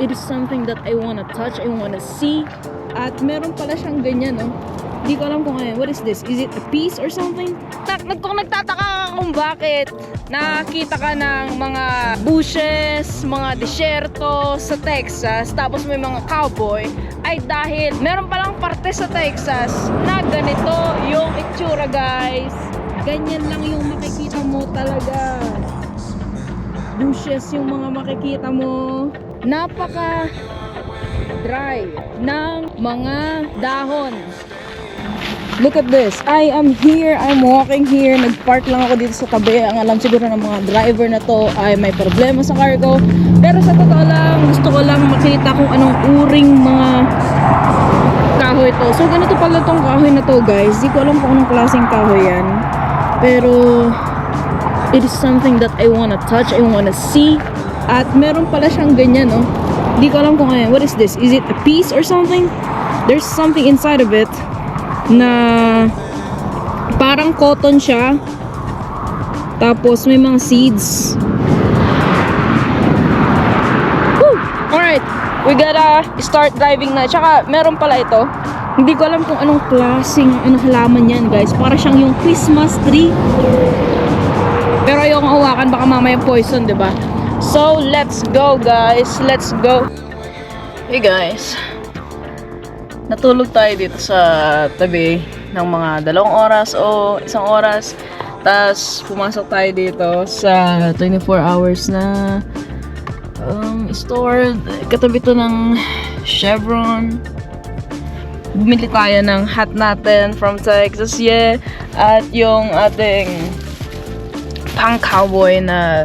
It is something that I wanna touch, I wanna see. At meron pala siyang ganyan, no? Hindi ko alam kung ano. What is this? Is it a piece or something? Kung nagtataka ka kung bakit nakita ka ng mga bushes, mga desyerto sa Texas, tapos may mga cowboy, ay dahil meron palang parte sa Texas na ganito yung itsura, guys. Ganyan lang yung makikita mo talaga. Bushes yung mga makikita mo. Napaka dry ng mga dahon. Look at this. I am here. I'm walking here. Nagpark lang ako dito sa tabi. Ang alam siguro ng mga driver na to ay may problema sa cargo. Pero sa totoo lang, gusto ko lang makita kung anong uring mga kahoy to. So ganito pala tong kahoy na to, guys. Di ko alam kung anong klaseng kahoy yan. Pero it is something that I wanna touch, I wanna see. At meron pala siyang ganyan, no? Di ko alam kung ano. What is this? Is it a piece or something? There's something inside of it na parang cotton siya, tapos may mga seeds. Woo! Alright, we gotta start driving na. Tsaka meron pala ito, hindi ko alam kung anong klaseng halaman yan, guys. Para siyang yung Christmas tree, pero ayokong hawakan, baka mamaya poison, diba? So let's go, guys, let's go. Hey guys, natulog tayo dito sa tabi ng mga 2 oras o 1 oras. Tapos pumasok tayo dito sa 24 hours na store. Katabi to ng Chevron. Bumili tayo ng hat natin from Texas, yeah. At yung ating pang cowboy na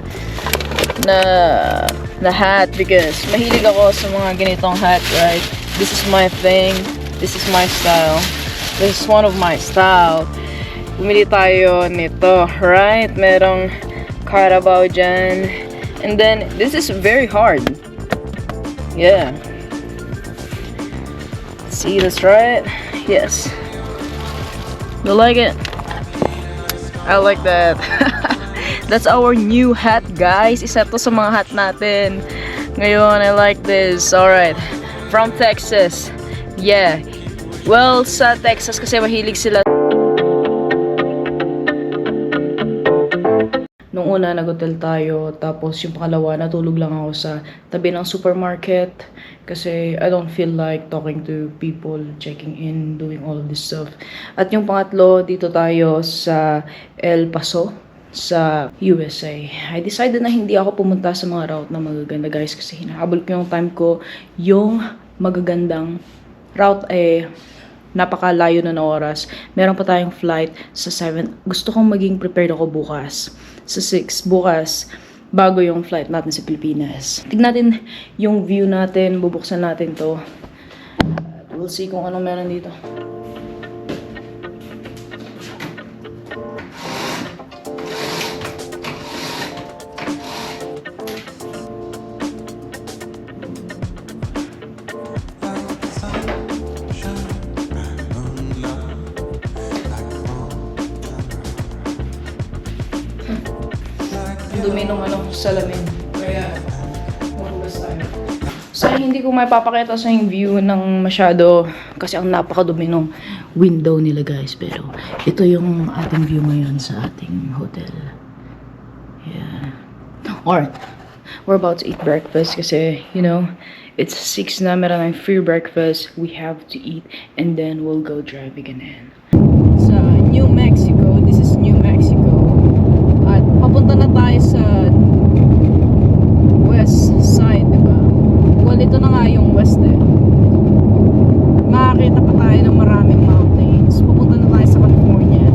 hat, because mahilig ako sa mga ganitong hat, right? This is my thing. This is my style. This is one of my style. Bumili tayo nito, right? Merong Carabao dyan. And then, this is very hard. Yeah. See, that's right. Yes. You like it? I like that. That's our new hat, guys. Isa to sa mga hat natin ngayon. I like this. Alright. From Texas. Yeah. Well, sa Texas kasi mahilig sila. Nung una, nag-hotel tayo. Tapos yung pangalawa, natulog lang ako sa tabi ng supermarket. Kasi I don't feel like talking to people, checking in, doing all of this stuff. At yung pangatlo, dito tayo sa El Paso, sa USA. I decided na hindi ako pumunta sa mga route na magaganda, guys. Kasi hinahabol ko yung time ko. Yung magagandang route napakalayo na oras. Meron pa tayong flight sa 7. Gusto kong maging prepared ako bukas. Sa 6 bukas, bago yung flight natin sa Pilipinas. Tignan natin yung view natin. Bubuksan natin to. We'll see kung anong meron dito. Dumi nung salamin. Kaya, magulas tayo. So, hindi ko may papakita sa yung view ng masyado kasi ang napakadumi nung window nila, guys. Pero, ito yung ating view ngayon sa ating hotel. Yeah. Alright. We're about to eat breakfast kasi, you know, it's 6 na, meron tayong free breakfast. We have to eat and then we'll go driving again. Sa New Mexico, this is New Mexico. At papunta na tayo sa west side, diba? Well, ito na nga yung west Makakita pa tayo ng maraming mountains. Papunta na tayo sa California.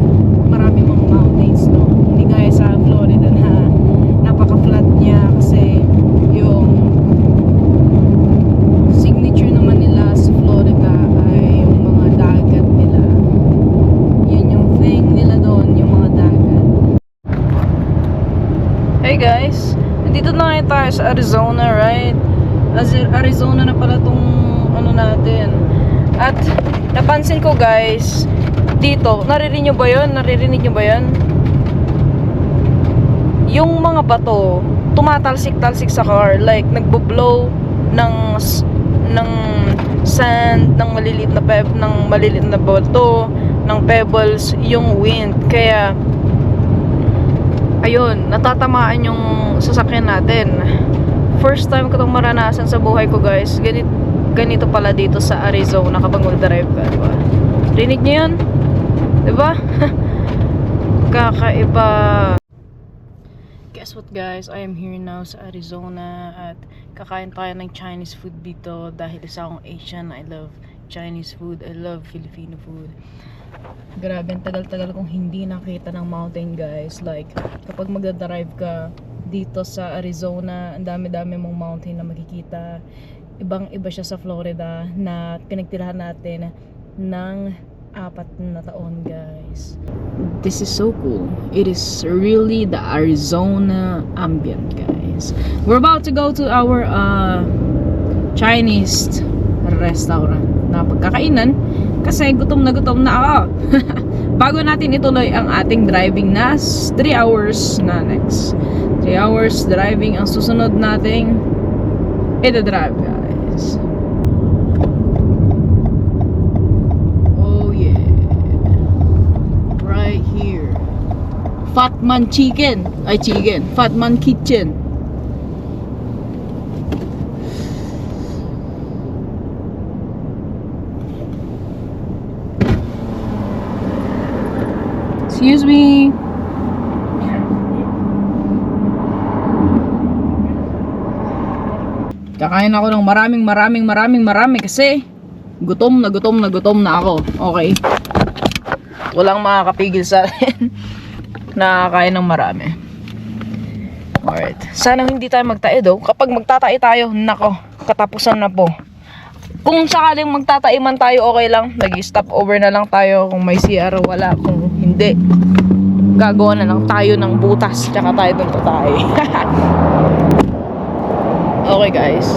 Maraming mga mountains, no? Hindi gaya sa Florida na napaka-flat niya kasi yung signature naman nila sa Florida ay yung mga dagat nila. Yun yung thing nila doon, yung mga dagat. Hey guys, nandito na ngayon tayo sa Arizona, right? Arizona na pala tong natin. At napansin ko, guys, dito, naririnig nyo ba yun? Naririnig nyo ba yun? Yung mga bato tumatalsik-talsik sa car, like nagbo-blow ng sand, ng maliliit na bato, ng pebbles, yung wind. Kaya ayun, natatamaan yung sasakyan natin. First time ko itong maranasan sa buhay ko, guys. Ganito pala dito sa Arizona kapag mag-drive ka, diba? Rinig niyo yun? Diba? Kakaiba. Guess what, guys? I am here now sa Arizona at kakain tayo ng Chinese food dito dahil isa akong Asian. I love Chinese food. I love Filipino food. Grabe, ang tagal-tagal kong hindi nakita ng mountain, guys. Like, kapag magdadrive ka dito sa Arizona, ang dami-dami mong mountain na makikita. Ibang-iba siya sa Florida na pinagtirahan natin ng 4 na taon, guys. This is so cool. It is really the Arizona ambient, guys. We're about to go to our Chinese restaurant na pagkakainan kasi gutom na ako. Bago natin ituloy ang ating driving na 3 hours na next. 3 hours driving ang susunod nating ito-drive, guys. Fatman Fatman Kitchen. Excuse me. Kakain ako ng marami kasi gutom na ako. Okay. Walang makakapigil sa akin. Nakakain ng marami. Alright. Sana hindi tayo magtae daw. Kapag magtatae tayo, nako, katapusan na po. Kung sakaling magtatae man tayo, okay lang. Nag-stop over na lang tayo. Kung may CR, wala. Kung hindi, gagawa na lang tayo ng butas. Tsaka tayo dun tatae. Okay, guys.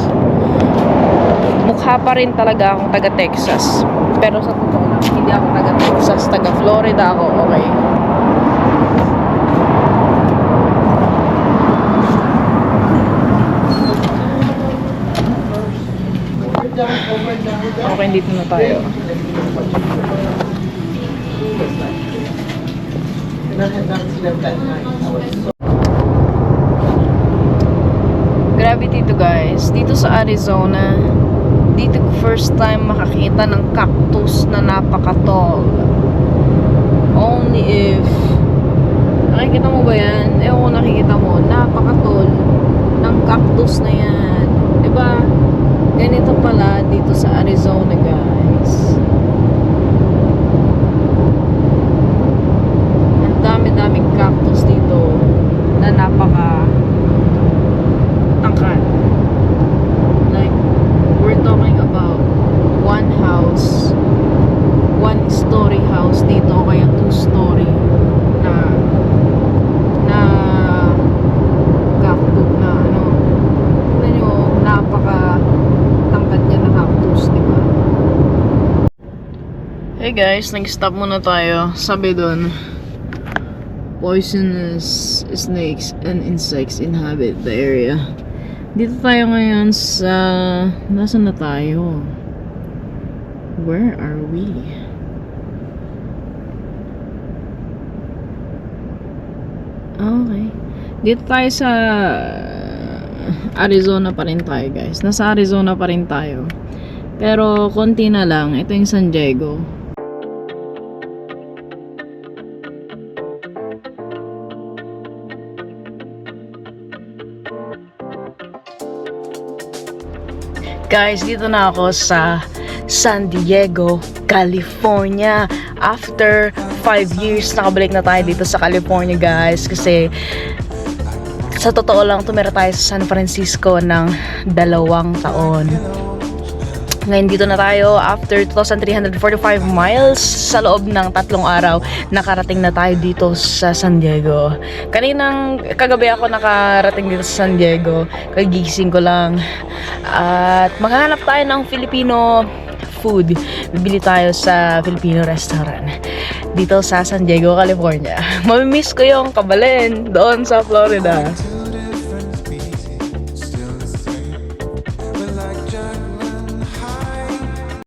Mukha pa rin talaga akong taga Texas. Pero sa totoo lang, hindi ako taga Texas. Taga Florida ako, okay? Okay, dito na tayo. Grabe dito, guys. Dito sa Arizona, dito ko first time makakita ng cactus na napaka-tall. Only if nakikita mo ba yan? Ewan ko, nakikita mo, napaka-tall ng cactus na yan. Diba? Ganito pala dito sa Arizona, guys. Ang dami-daming cactus dito na napaka tangkad. Like, we're talking about one story house dito, kaya 2-story na cactus na ano. Tignan nyo, napaka tangkad niya na cactus, diba? Hey guys, nag-stop muna tayo. Sabi doon, poisonous snakes and insects inhabit the area. Dito tayo ngayon sa... Nasaan na tayo? Where are we? Okay. Dito tayo sa Arizona pa rin tayo, guys. Nasa Arizona pa rin tayo. Pero konti na lang. Ito yung San Diego. Guys, dito na ako sa San Diego, California. After 5 years, nakabalik na tayo dito sa California, guys. Kasi sa totoo lang, tumira tayo sa San Francisco ng 2 taon. Ngayon dito na tayo after 2,345 miles sa loob ng 3 araw. Nakarating na tayo dito sa San Diego. Kagabi ako nakarating dito sa San Diego. Kagigising ko lang. At maghahanap tayo ng Filipino food. Bibili tayo sa Filipino restaurant dito sa San Diego, California. Mamimiss ko yung kabalin doon sa Florida.